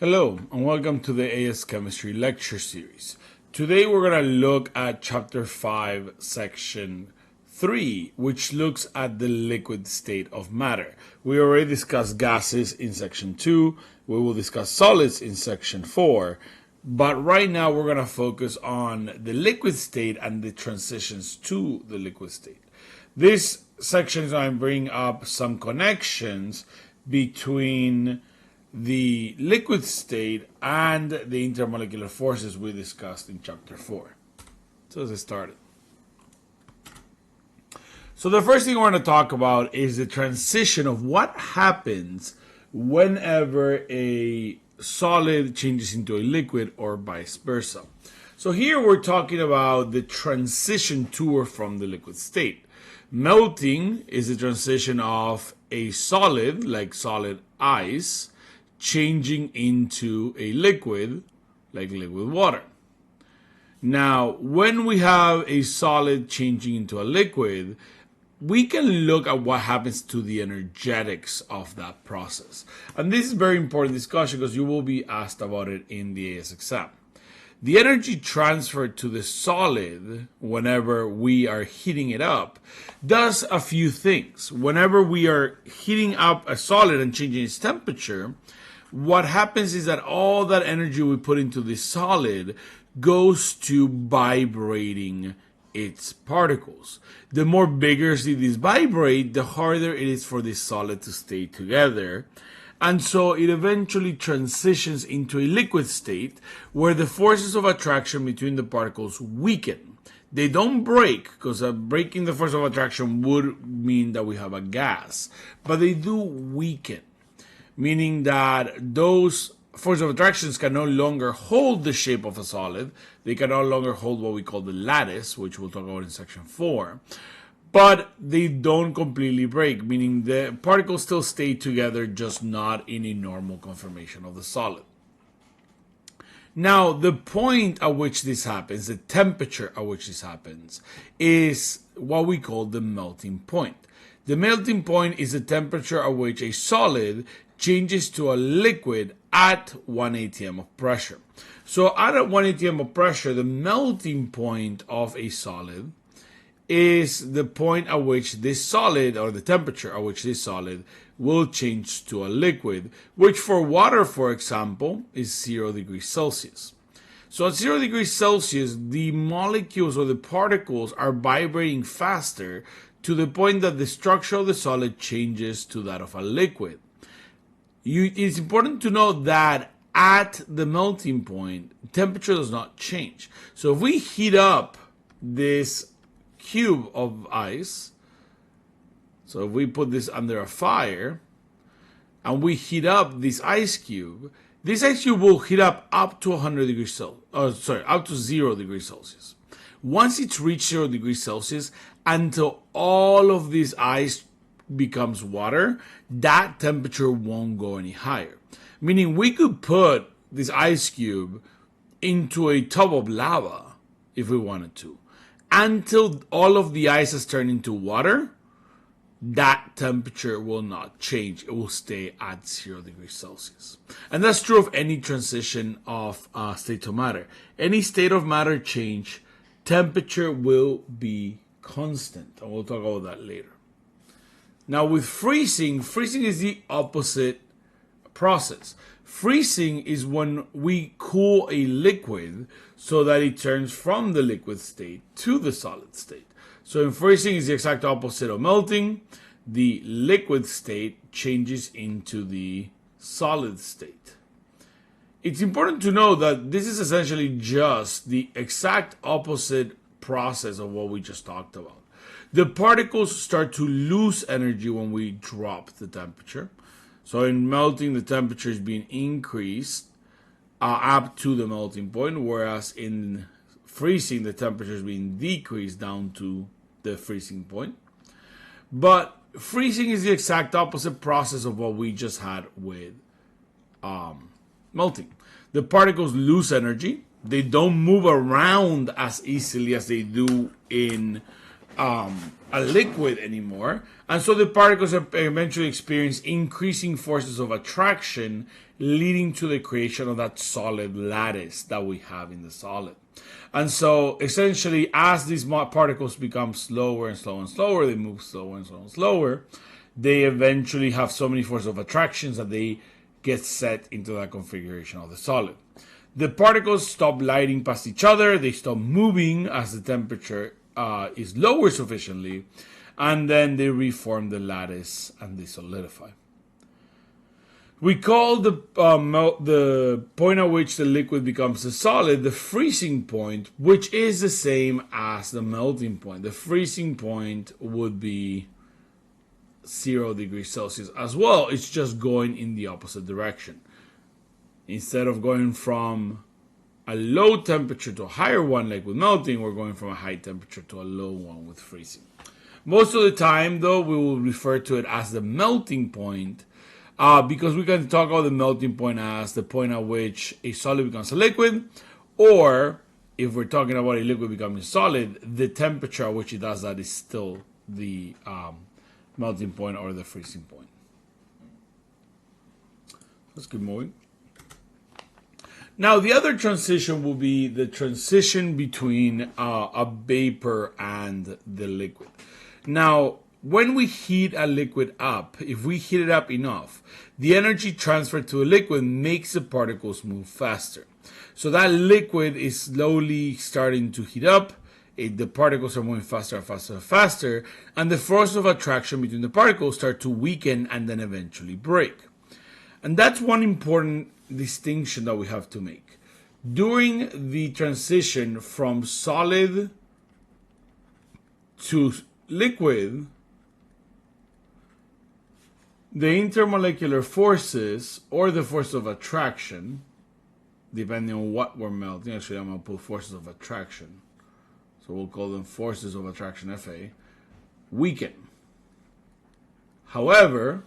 Hello and welcome to the AICE Chemistry Lecture Series. Today we're going to look at Chapter 5, Section 3, which looks at the liquid state of matter. We already discussed gases in Section 2, we will discuss solids in Section 4, but right now we're going to focus on the liquid state and the transitions to the liquid state. This section is going to bring up some connections between the liquid state and the intermolecular forces we discussed in Chapter 4. So let's get started. So the first thing we're going to talk about is the transition of what happens whenever a solid changes into a liquid or vice versa. So here we're talking about the transition to or from the liquid state. Melting is the transition of a solid, like solid ice, changing into a liquid, like liquid water. Now, when we have a solid changing into a liquid, we can look at what happens to the energetics of that process. And this is very important discussion because you will be asked about it in the AS exam. The energy transferred to the solid whenever we are heating it up does a few things. Whenever we are heating up a solid and changing its temperature, what happens is that all that energy we put into the solid goes to vibrating its particles. The more vigorously these vibrate, the harder it is for the solid to stay together. And so it eventually transitions into a liquid state where the forces of attraction between the particles weaken. They don't break, because breaking the force of attraction would mean that we have a gas, but they do weaken, meaning that those forces of attractions can no longer hold the shape of a solid. They can no longer hold what we call the lattice, which we'll talk about in section 4. But they don't completely break, meaning the particles still stay together, just not in a normal conformation of the solid. Now, the point at which this happens, the temperature at which this happens, is what we call the melting point. The melting point is the temperature at which a solid changes to a liquid at 1 atm of pressure. So at 1 atm of pressure, the melting point of a solid is the point at which this solid, or the temperature at which this solid will change to a liquid, which for water, for example, is 0 degrees Celsius. So at 0 degrees Celsius, the molecules or the particles are vibrating faster to the point that the structure of the solid changes to that of a liquid. It's important to note that at the melting point, temperature does not change. So if we heat up this cube of ice, so if we put this under a fire and we heat up this ice cube will heat up to 100 degrees Celsius, up to 0 degrees Celsius. Once it's reached 0 degrees Celsius, until all of this ice becomes water, that temperature won't go any higher. Meaning we could put this ice cube into a tub of lava if we wanted to. Until all of the ice has turned into water, that temperature will not change. It will stay at 0 degrees Celsius. And that's true of any transition of state of matter. Any state of matter change, temperature will be constant. And we'll talk about that later. Now with freezing is the opposite process. Freezing is when we cool a liquid so that it turns from the liquid state to the solid state. So in freezing is the exact opposite of melting. The liquid state changes into the solid state. It's important to know that this is essentially just the exact opposite process of what we just talked about. The particles start to lose energy when we drop the temperature. So in melting, the temperature is being increased up to the melting point, whereas in freezing, the temperature is being decreased down to the freezing point. But freezing is the exact opposite process of what we just had with melting. The particles lose energy. They don't move around as easily as they do in a liquid anymore, and so the particles eventually experience increasing forces of attraction, leading to the creation of that solid lattice that we have in the solid. And so essentially, as these particles become slower and slower and slower, they move slower and slower and slower, they eventually have so many forces of attractions that they get set into that configuration of the solid. The particles stop gliding past each other, they stop moving as the temperature is lower sufficiently, and then they reform the lattice and they solidify. We call the point at which the liquid becomes a solid the freezing point, which is the same as the melting point. The freezing point would be 0 degrees Celsius as well. It's just going in the opposite direction. Instead of going from a low temperature to a higher one, like with melting, we're going from a high temperature to a low one with freezing. Most of the time, though, we will refer to it as the melting point, because we can talk about the melting point as the point at which a solid becomes a liquid, or if we're talking about a liquid becoming solid, the temperature at which it does that is still the melting point or the freezing point. Let's keep moving. Now, the other transition will be the transition between a vapor and the liquid. Now, when we heat a liquid up, if we heat it up enough, the energy transferred to a liquid makes the particles move faster. So that liquid is slowly starting to heat up. The particles are moving faster and faster and faster, and the force of attraction between the particles start to weaken and then eventually break. And that's one important distinction that we have to make. During the transition from solid to liquid, the intermolecular forces, or the force of attraction, depending on what we're melting, actually I'm going to put forces of attraction, so we'll call them forces of attraction, Fa, weaken. However,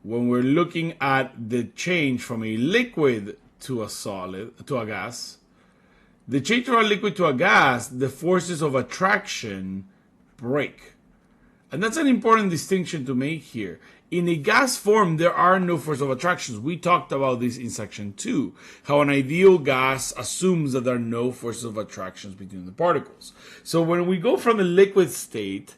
when we're looking at the change from a liquid to a solid, to a gas, the change from a liquid to a gas, the forces of attraction break. And that's an important distinction to make here. In a gas form, there are no force of attractions. We talked about this in section 2, how an ideal gas assumes that there are no forces of attractions between the particles. So when we go from the liquid state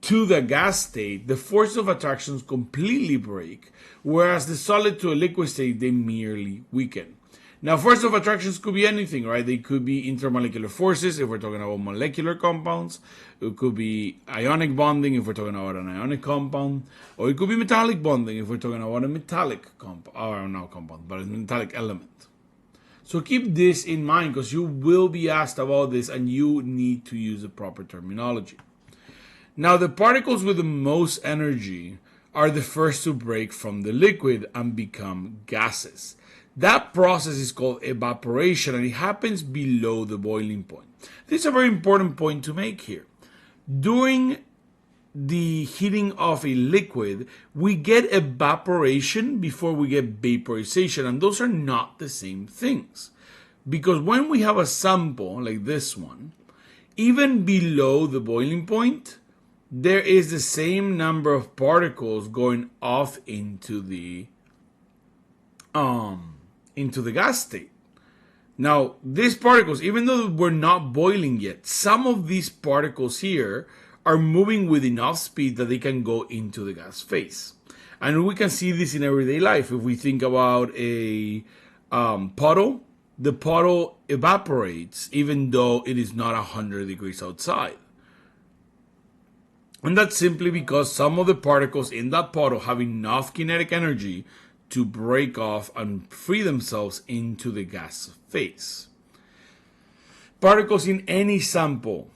to the gas state, the force of attractions completely break, whereas the solid to a liquid state, they merely weaken. Now, force of attractions could be anything, right? They could be intermolecular forces if we're talking about molecular compounds. It could be ionic bonding if we're talking about an ionic compound. Or it could be metallic bonding if we're talking about a metallic compound, or not compound, but a metallic element. So keep this in mind because you will be asked about this and you need to use the proper terminology. Now, the particles with the most energy are the first to break from the liquid and become gases. That process is called evaporation, and it happens below the boiling point. This is a very important point to make here. During the heating of a liquid, we get evaporation before we get vaporization, and those are not the same things. Because when we have a sample like this one, even below the boiling point, there is the same number of particles going off into the gas state. Now, these particles, even though we're not boiling yet, some of these particles here are moving with enough speed that they can go into the gas phase. And we can see this in everyday life. If we think about a puddle, the puddle evaporates even though it is not 100 degrees outside. And that's simply because some of the particles in that puddle have enough kinetic energy to break off and free themselves into the gas phase. Particles in any sample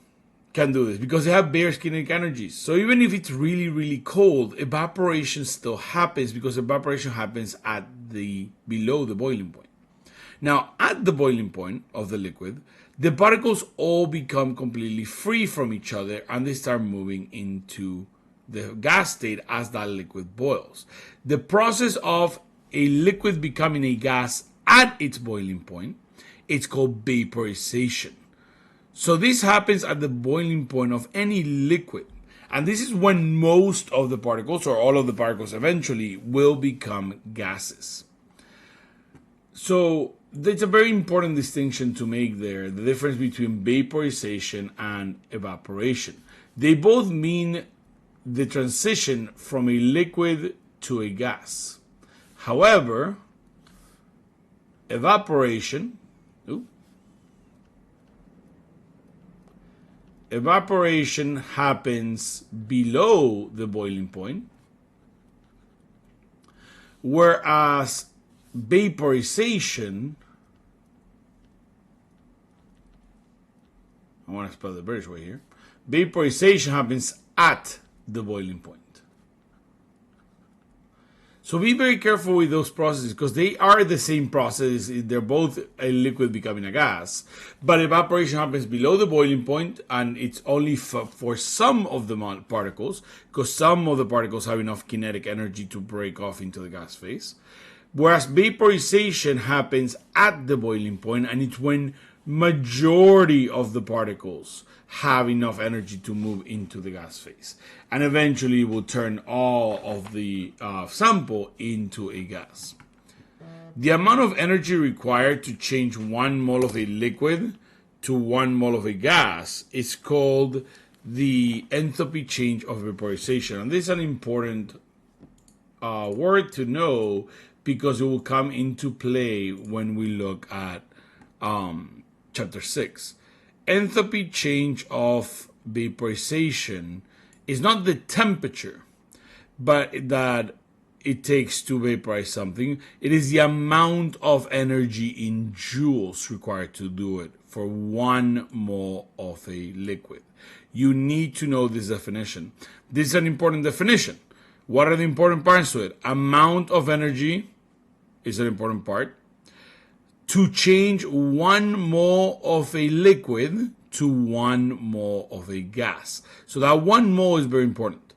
can do this because they have various kinetic energies. So even if it's really, really cold, evaporation still happens because evaporation happens at below the boiling point. Now, at the boiling point of the liquid, the particles all become completely free from each other and they start moving into the gas state as that liquid boils. The process of a liquid becoming a gas at its boiling point, it's called vaporization. So this happens at the boiling point of any liquid. And this is when most of the particles, or all of the particles eventually, will become gases. So there's a very important distinction to make there, the difference between vaporization and evaporation. They both mean the transition from a liquid to a gas. However, evaporation happens below the boiling point, whereas vaporization, I want to spell the British way here, vaporization happens at the boiling point. So be very careful with those processes because they are the same process. They're both a liquid becoming a gas. But evaporation happens below the boiling point, and it's only for some of the particles, because some of the particles have enough kinetic energy to break off into the gas phase. Whereas vaporization happens at the boiling point, and it's when majority of the particles have enough energy to move into the gas phase, and eventually will turn all of the sample into a gas. The amount of energy required to change 1 mole of a liquid to 1 mole of a gas is called the enthalpy change of vaporization, and this is an important word to know because it will come into play when we look at chapter 6. Enthalpy change of vaporization is not the temperature, but that it takes to vaporize something. It is the amount of energy in joules required to do it for 1 mole of a liquid. You need to know this definition. This is an important definition. What are the important parts to it? Amount of energy is an important part. To change 1 mole of a liquid to 1 mole of a gas. So that 1 mole is very important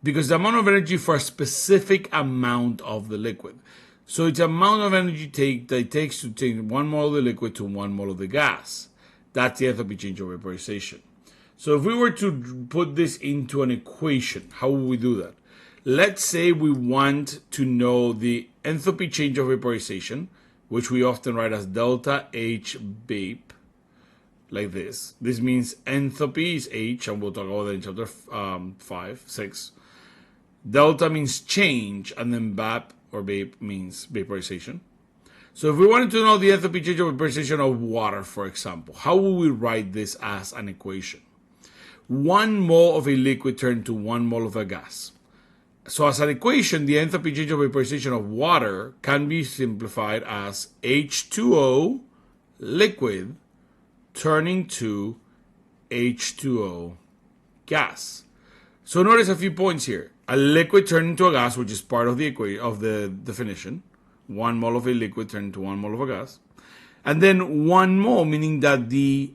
because the amount of energy for a specific amount of the liquid. So it's the amount of energy that it takes to take 1 mole of the liquid to 1 mole of the gas. That's the enthalpy change of vaporization. So if we were to put this into an equation, how would we do that? Let's say we want to know the enthalpy change of vaporization, which we often write as delta H vape, like this. This means enthalpy is H, and we'll talk about that in chapter 6. Delta means change, and then vap or vape means vaporization. So if we wanted to know the enthalpy change of vaporization of water, for example, how would we write this as an equation? 1 mole of a liquid turned to 1 mole of a gas. So as an equation, the enthalpy change of vaporization of water can be simplified as H2O liquid turning to H2O gas. So notice a few points here. A liquid turning into a gas, which is part of the equation of the definition. 1 mole of a liquid turned to 1 mole of a gas. And then 1 mole, meaning that the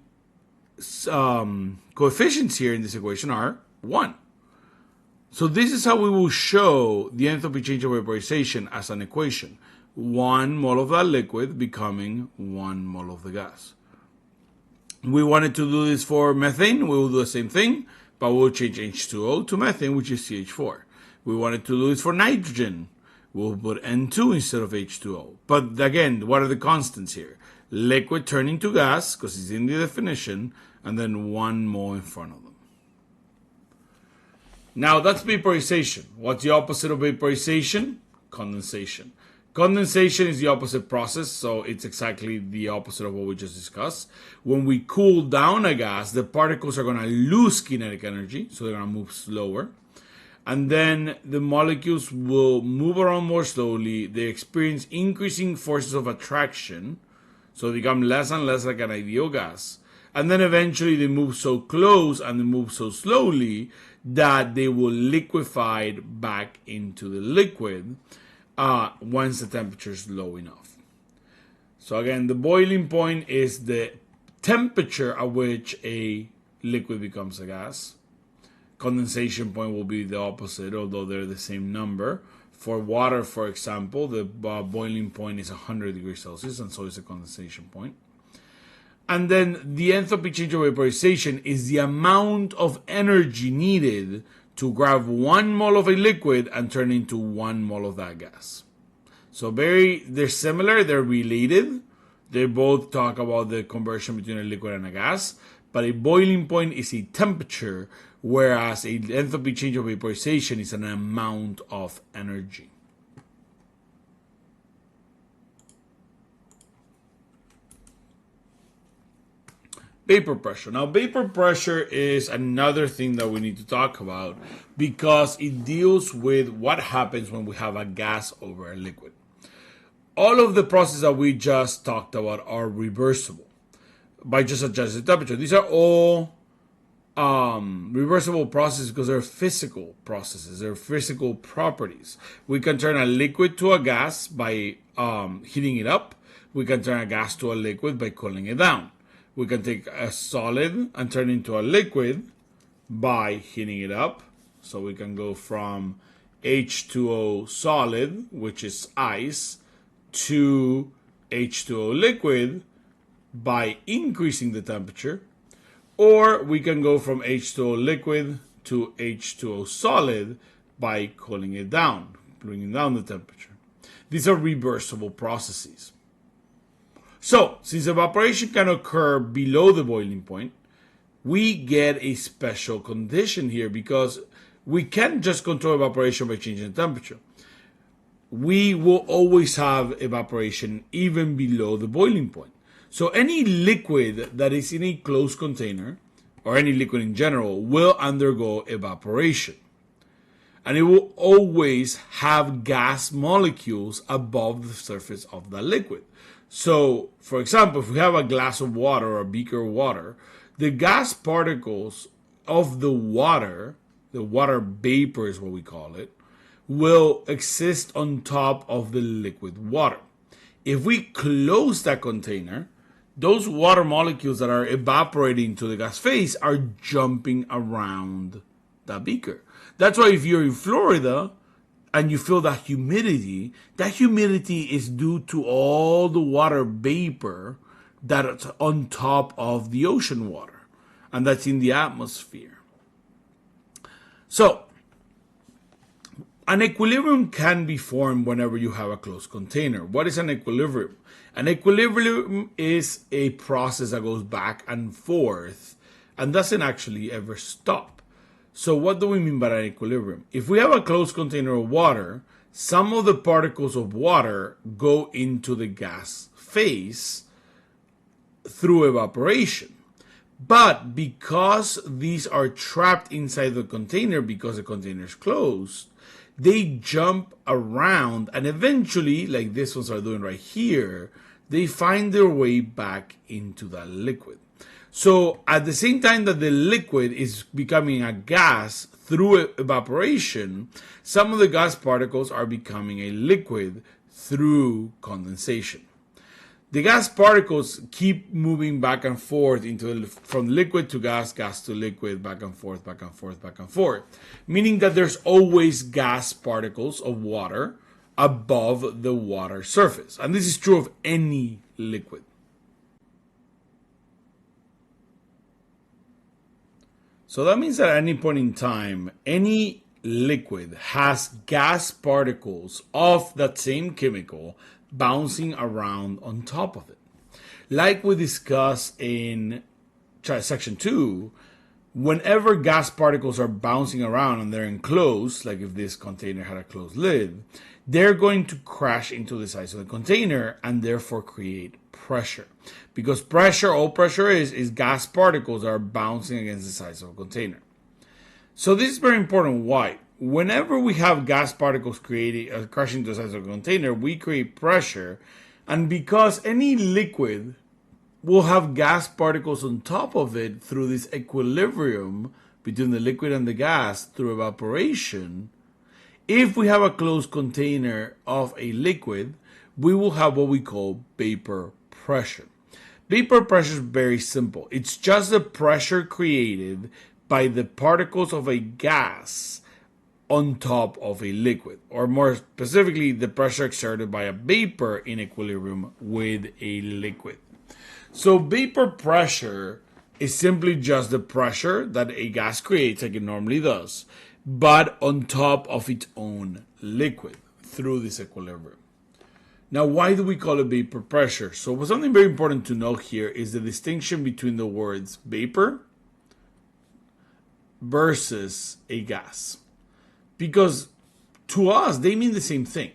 coefficients here in this equation are 1. So this is how we will show the enthalpy change of vaporization as an equation. 1 mole of that liquid becoming 1 mole of the gas. We wanted to do this for methane. We will do the same thing, but we'll change H2O to methane, which is CH4. We wanted to do this for nitrogen. We'll put N2 instead of H2O. But again, what are the constants here? Liquid turning to gas, because it's in the definition, and then 1 mole in front of them. Now that's vaporization. What's the opposite of vaporization? Condensation. Condensation is the opposite process, so it's exactly the opposite of what we just discussed. When we cool down a gas, the particles are going to lose kinetic energy, so they're going to move slower. And then the molecules will move around more slowly. They experience increasing forces of attraction, so they become less and less like an ideal gas. And then eventually they move so close and they move so slowly that they will liquefy back into the liquid once the temperature is low enough. So again, the boiling point is the temperature at which a liquid becomes a gas. Condensation point will be the opposite, although they're the same number. For water, for example, the boiling point is 100 degrees Celsius, and so is the condensation point. And then the enthalpy change of vaporization is the amount of energy needed to grab 1 mole of a liquid and turn into 1 mole of that gas. So they're similar, they're related. They both talk about the conversion between a liquid and a gas, but a boiling point is a temperature, whereas a enthalpy change of vaporization is an amount of energy. Vapor pressure. Now, vapor pressure is another thing that we need to talk about because it deals with what happens when we have a gas over a liquid. All of the processes that we just talked about are reversible by just adjusting the temperature. These are all reversible processes because they're physical processes, they're physical properties. We can turn a liquid to a gas by heating it up. We can turn a gas to a liquid by cooling it down. We can take a solid and turn it into a liquid by heating it up. So we can go from H2O solid, which is ice, to H2O liquid by increasing the temperature. Or we can go from H2O liquid to H2O solid by cooling it down, bringing down the temperature. These are reversible processes. So, since evaporation can occur below the boiling point, we get a special condition here because we can't just control evaporation by changing the temperature. We will always have evaporation even below the boiling point. So any liquid that is in a closed container, or any liquid in general, will undergo evaporation. And it will always have gas molecules above the surface of the liquid. So, for example, if we have a glass of water or a beaker of water, the gas particles of the water vapor is what we call it, will exist on top of the liquid water. If we close that container, those water molecules that are evaporating to the gas phase are jumping around the beaker. That's why if you're in Florida and you feel that humidity is due to all the water vapor that's on top of the ocean water, and that's in the atmosphere. So, an equilibrium can be formed whenever you have a closed container. What is an equilibrium? An equilibrium is a process that goes back and forth and doesn't actually ever stop. So what do we mean by an equilibrium? If we have a closed container of water, some of the particles of water go into the gas phase through evaporation. But because these are trapped inside the container because the container is closed, they jump around and eventually, like these ones are doing right here, they find their way back into the liquid. So at the same time that the liquid is becoming a gas through evaporation, some of the gas particles are becoming a liquid through condensation. The gas particles keep moving back and forth from liquid to gas, gas to liquid, back and forth, back and forth, back and forth, meaning that there's always gas particles of water above the water surface. And this is true of any liquid. So that means that at any point in time, any liquid has gas particles of that same chemical bouncing around on top of it. Like we discussed in section 2, whenever gas particles are bouncing around and they're enclosed, like if this container had a closed lid, they're going to crash into the sides of the container and therefore create pressure. Because pressure, all pressure is gas particles that are bouncing against the sides of a container. So this is very important. Why? Whenever we have gas particles crashing into the sides of a container, we create pressure. And because any liquid will have gas particles on top of it through this equilibrium between the liquid and the gas through evaporation, if we have a closed container of a liquid, we will have what we call vapor pressure. Vapor pressure is very simple. It's just the pressure created by the particles of a gas on top of a liquid, or more specifically, the pressure exerted by a vapor in equilibrium with a liquid. So vapor pressure is simply just the pressure that a gas creates like it normally does, but on top of its own liquid through this equilibrium. Now, why do we call it vapor pressure? So something very important to know here is the distinction between the words vapor versus a gas. Because to us, they mean the same thing.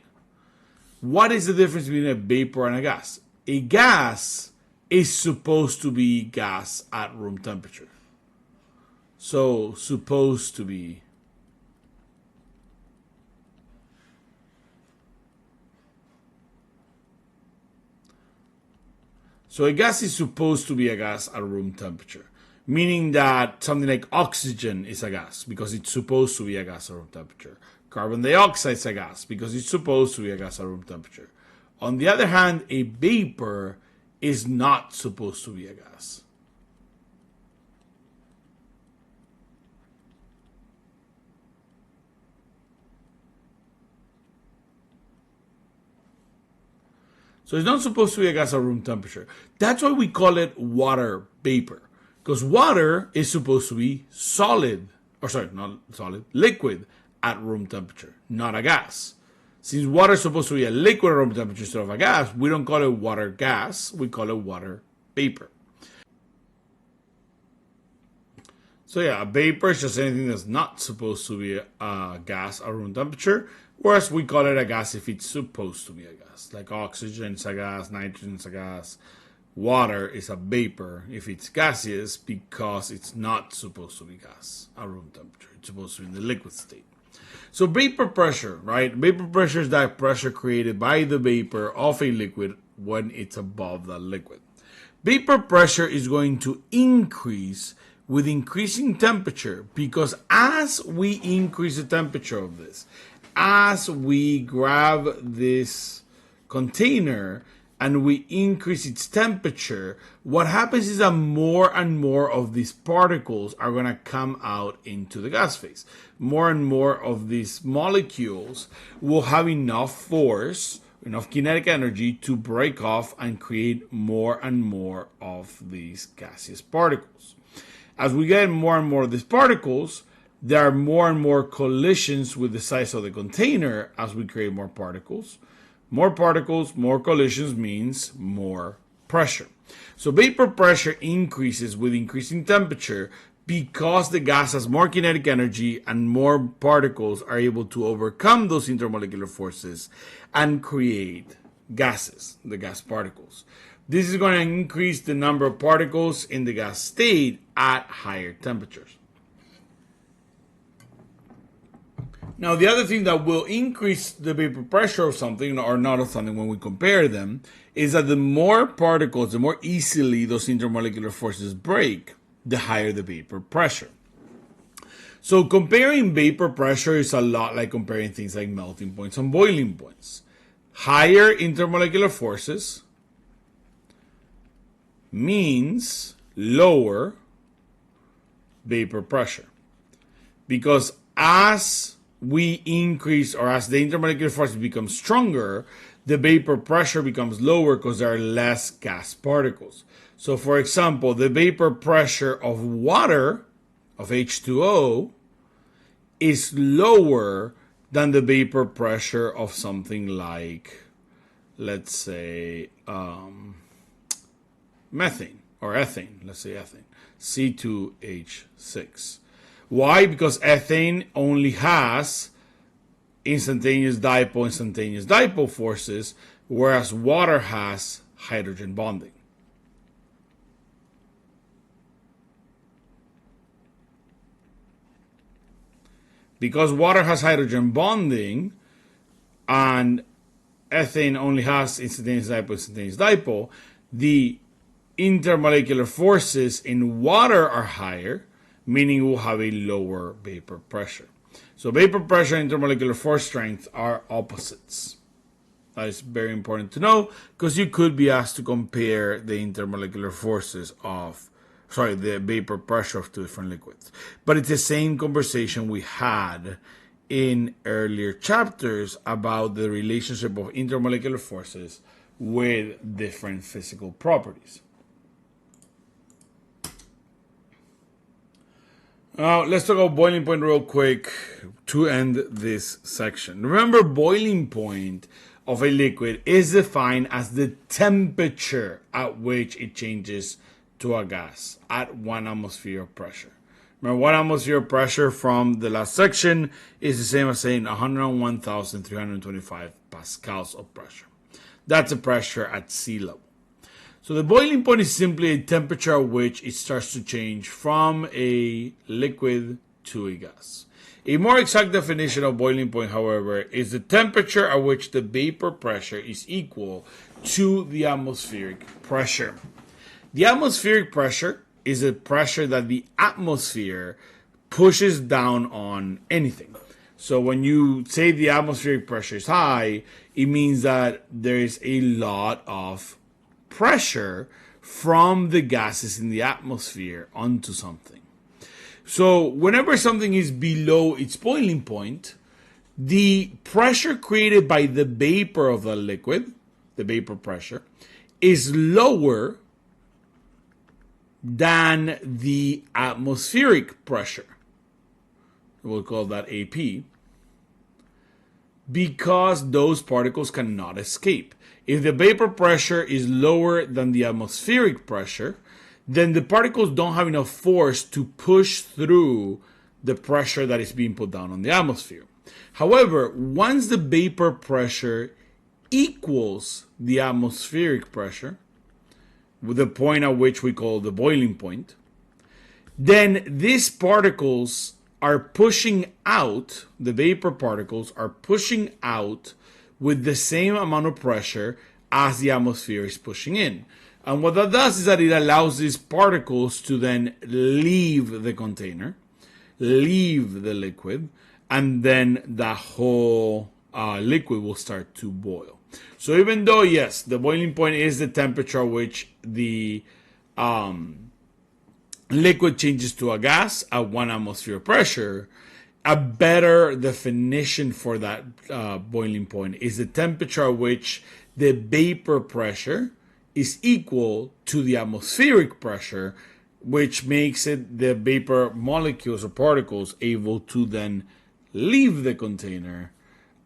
What is the difference between a vapor and a gas? A gas is supposed to be gas at room temperature. So, supposed to be. So a gas is supposed to be a gas at room temperature, meaning that something like oxygen is a gas because it's supposed to be a gas at room temperature. Carbon dioxide is a gas because it's supposed to be a gas at room temperature. On the other hand, a vapor is not supposed to be a gas. So it's not supposed to be a gas at room temperature. That's why we call it water vapor. Because water is supposed to be solid, or sorry, not solid, liquid at room temperature, not a gas. Since water is supposed to be a liquid at room temperature instead of a gas, we don't call it water gas, we call it water vapor. So yeah, a vapor is just anything that's not supposed to be a gas at room temperature, whereas we call it a gas if it's supposed to be a gas. Like oxygen is a gas, nitrogen is a gas, water is a vapor if it's gaseous because it's not supposed to be gas at room temperature. It's supposed to be in the liquid state. So vapor pressure, right? Vapor pressure is that pressure created by the vapor of a liquid when it's above that liquid. Vapor pressure is going to increase with increasing temperature because as we increase the temperature of this, as we grab this container and we increase its temperature, what happens is that more and more of these particles are going to come out into the gas phase. More and more of these molecules will have enough force, enough kinetic energy to break off and create more and more of these gaseous particles. As we get more and more of these particles, there are more and more collisions with the size of the container as we create more particles. More particles, more collisions means more pressure. So vapor pressure increases with increasing temperature because the gas has more kinetic energy and more particles are able to overcome those intermolecular forces and create gases, the gas particles. This is going to increase the number of particles in the gas state at higher temperatures. Now, the other thing that will increase the vapor pressure of something or not of something when we compare them is that the more particles, the more easily those intermolecular forces break, the higher the vapor pressure. So comparing vapor pressure is a lot like comparing things like melting points and boiling points. Higher intermolecular forces means lower vapor pressure. Because as we increase or as the intermolecular forces become stronger, the vapor pressure becomes lower because there are less gas particles. So for example, the vapor pressure of water, of H2O, is lower than the vapor pressure of something like, let's say, methane or ethane. Let's say ethane, C2H6. Why? Because ethane only has instantaneous dipole forces, whereas water has hydrogen bonding. Because water has hydrogen bonding and ethane only has instantaneous dipole, the intermolecular forces in water are higher, meaning we'll have a lower vapor pressure. So vapor pressure and intermolecular force strength are opposites. That is very important to know because you could be asked to compare the intermolecular forces of, the vapor pressure of two different liquids. But it's the same conversation we had in earlier chapters about the relationship of intermolecular forces with different physical properties. Now, let's talk about boiling point real quick to end this section. Remember, boiling point of a liquid is defined as the temperature at which it changes to a gas at 1 atmosphere of pressure. Remember, 1 atmosphere of pressure from the last section is the same as saying 101,325 pascals of pressure. That's the pressure at sea level. So the boiling point is simply a temperature at which it starts to change from a liquid to a gas. A more exact definition of boiling point, however, is the temperature at which the vapor pressure is equal to the atmospheric pressure. The atmospheric pressure is a pressure that the atmosphere pushes down on anything. So when you say the atmospheric pressure is high, it means that there is a lot of pressure from the gases in the atmosphere onto something. So whenever something is below its boiling point, the pressure created by the vapor of the liquid, the vapor pressure, is lower than the atmospheric pressure. We'll call that AP, because those particles cannot escape. If the vapor pressure is lower than the atmospheric pressure, then the particles don't have enough force to push through the pressure that is being put down on the atmosphere. However, once the vapor pressure equals the atmospheric pressure, with the point at which we call the boiling point, then these particles are pushing out, the vapor particles are pushing out with the same amount of pressure as the atmosphere is pushing in. And what that does is that it allows these particles to then leave the container, leave the liquid, and then the whole liquid will start to boil. So even though, yes, the boiling point is the temperature at which the liquid changes to a gas at 1 atmosphere pressure, a better definition for that boiling point is the temperature at which the vapor pressure is equal to the atmospheric pressure, which makes it the vapor molecules or particles able to then leave the container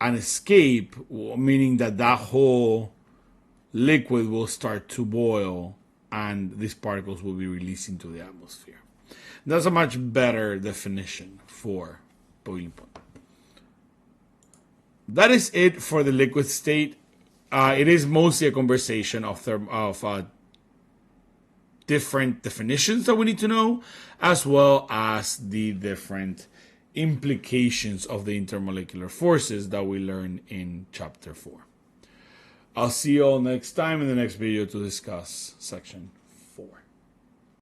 and escape, meaning that that whole liquid will start to boil and these particles will be released into the atmosphere. That's a much better definition for boiling point. That is it for the liquid state. It is mostly a conversation of different definitions that we need to know, as well as the different implications of the intermolecular forces that we learn in chapter 4. I'll see you all next time in the next video to discuss section 4.